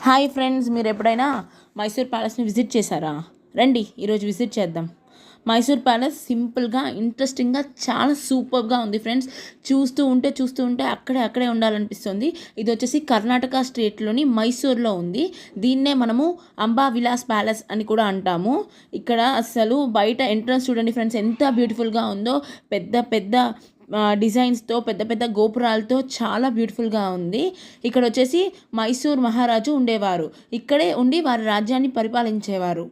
Hi friends, మీరు ఎప్పుడైనా Mysore ప్యాలెస్ని visit చేశారా? రండి, ఈరోజు విజిట్ చేద్దాం. మైసూర్ ప్యాలెస్ సింపుల్గా, ఇంట్రెస్టింగ్గా, చాలా సూపర్గా ఉంది ఫ్రెండ్స్. చూస్తూ ఉంటే అక్కడే ఉండాలనిపిస్తుంది. ఇది వచ్చేసి కర్ణాటక స్టేట్లోని మైసూర్లో ఉంది. దీన్నే మనము అంబా విలాస్ ప్యాలెస్ అని కూడా అంటాము. ఇక్కడ అసలు బయట ఎంట్రన్స్ చూడండి ఫ్రెండ్స్, ఎంత బ్యూటిఫుల్గా ఉందో. పెద్ద పెద్ద డిజైన్స్తో, పెద్ద పెద్ద గోపురాలతో చాలా బ్యూటిఫుల్గా ఉంది. ఇక్కడ వచ్చేసి మైసూర్ మహారాజు ఉండేవారు. ఇక్కడే ఉండి వారి రాజ్యాన్ని పరిపాలించేవారు.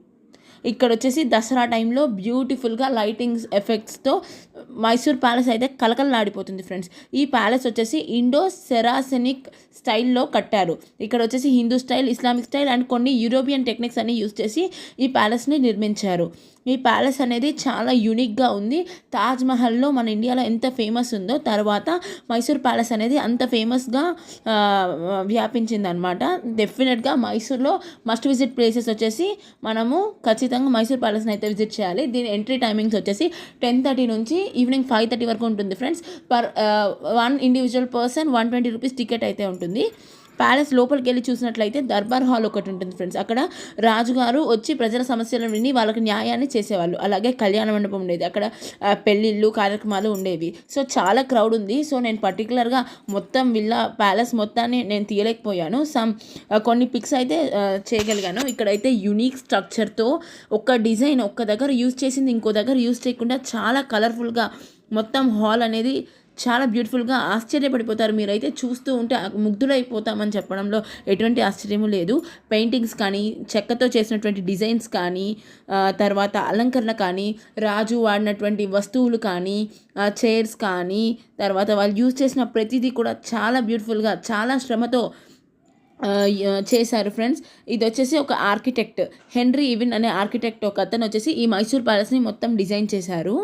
ఇక్కడ వచ్చేసి దసరా టైంలో బ్యూటిఫుల్గా లైటింగ్స్ ఎఫెక్ట్స్తో మైసూర్ ప్యాలెస్ అయితే కలకలలాడిపోతుంది ఫ్రెండ్స్. ఈ ప్యాలెస్ వచ్చేసి ఇండో సెరాసెనిక్ స్టైల్లో కట్టారు. ఇక్కడ వచ్చేసి Hindu style, Islamic style and కొన్ని యూరోపియన్ టెక్నిక్స్ అన్ని యూజ్ చేసి ఈ ప్యాలెస్ని నిర్మించారు. ఈ ప్యాలెస్ అనేది చాలా యూనిక్గా ఉంది. తాజ్ మహల్లో మన ఇండియాలో ఎంత ఫేమస్ ఉందో, తర్వాత మైసూర్ ప్యాలెస్ అనేది అంత ఫేమస్గా వ్యాపించిందనమాట. డెఫినెట్గా మైసూర్లో మస్ట్ విజిట్ ప్లేసెస్ వచ్చేసి మనము ఖచ్చితంగా మైసూర్ ప్యాలెస్ని అయితే విజిట్ చేయాలి. దీని ఎంట్రీ టైమింగ్స్ వచ్చేసి 10:30 నుంచి ఈవినింగ్ 5:30 వరకు ఉంటుంది friends. One individual person 120 rupees ticket అయితే ఉంటుంది. ప్యాలెస్ లోపలికి వెళ్ళి చూసినట్లయితే దర్బార్ హాల్ ఒకటి ఉంటుంది ఫ్రెండ్స్. అక్కడ రాజుగారు వచ్చి ప్రజల సమస్యలను విని వాళ్ళకి న్యాయాన్ని చేసేవాళ్ళు. అలాగే కళ్యాణ మండపం ఉండేది, అక్కడ పెళ్ళిళ్ళు కార్యక్రమాలు ఉండేవి. సో చాలా క్రౌడ్ ఉంది. సో నేను పర్టికులర్గా మొత్తం విల్లా ప్యాలెస్ మొత్తాన్ని నేను తీయలేకపోయాను. కొన్ని పిక్స్ అయితే చేయగలిగాను. ఇక్కడైతే యునిక్ స్ట్రక్చర్తో ఒక డిజైన్ ఒక్క దగ్గర యూజ్ చేసింది ఇంకో దగ్గర యూజ్ చేయకుండా చాలా కలర్ఫుల్గా మొత్తం హాల్ అనేది చాలా బ్యూటిఫుల్గా ఆశ్చర్యపడిపోతారు. మీరైతే చూస్తూ ఉంటే ముగ్ధులైపోతామని చెప్పడంలో ఎటువంటి ఆశ్చర్యము లేదు. పెయింటింగ్స్ కానీ, చెక్కతో చేసినటువంటి డిజైన్స్ కానీ, తర్వాత అలంకరణ కానీ, రాజు వాడినటువంటి వస్తువులు కానీ, చైర్స్ కానీ, తర్వాత వాళ్ళు యూజ్ చేసిన ప్రతిదీ కూడా చాలా బ్యూటిఫుల్గా, చాలా శ్రమతో చేశారు ఫ్రెండ్స్. ఇది వచ్చేసి ఒక ఆర్కిటెక్ట్, హెన్రీ ఈవిన్ అనే ఆర్కిటెక్ట్ ఒక అతను వచ్చేసి ఈ మైసూర్ ప్యాలెస్ని మొత్తం డిజైన్ చేశారు.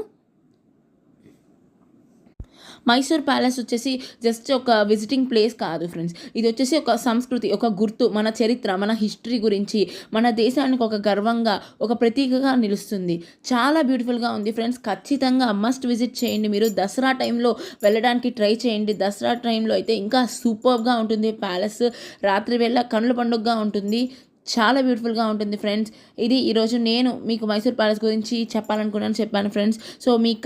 మైసూర్ ప్యాలెస్ వచ్చేసి జస్ట్ ఒక విజిటింగ్ ప్లేస్ కాదు ఫ్రెండ్స్. ఇది వచ్చేసి ఒక సంస్కృతి, ఒక గుర్తు, మన చరిత్ర, మన హిస్టరీ గురించి, మన దేశానికి ఒక గర్వంగా, ఒక ప్రతీకగా నిలుస్తుంది. చాలా బ్యూటిఫుల్గా ఉంది ఫ్రెండ్స్. ఖచ్చితంగా మస్ట్ విజిట్ చేయండి. మీరు దసరా టైంలో వెళ్ళడానికి ట్రై చేయండి. దసరా టైంలో అయితే ఇంకా సూపర్గా ఉంటుంది ప్యాలెస్. రాత్రి వేళ కనుల పండుగగా ఉంటుంది. చాలా బ్యూటిఫుల్గా ఉంటుంది ఫ్రెండ్స్. ఇది ఈరోజు నేను మీకు మైసూర్ ప్యాలెస్ గురించి చెప్పాను ఫ్రెండ్స్. సో మీకు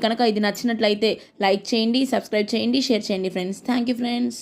కనుక ఇది నచ్చినట్లయితే లైక్ చేయండి, సబ్స్క్రైబ్ చేయండి, షేర్ చేయండి ఫ్రెండ్స్. Thank you friends.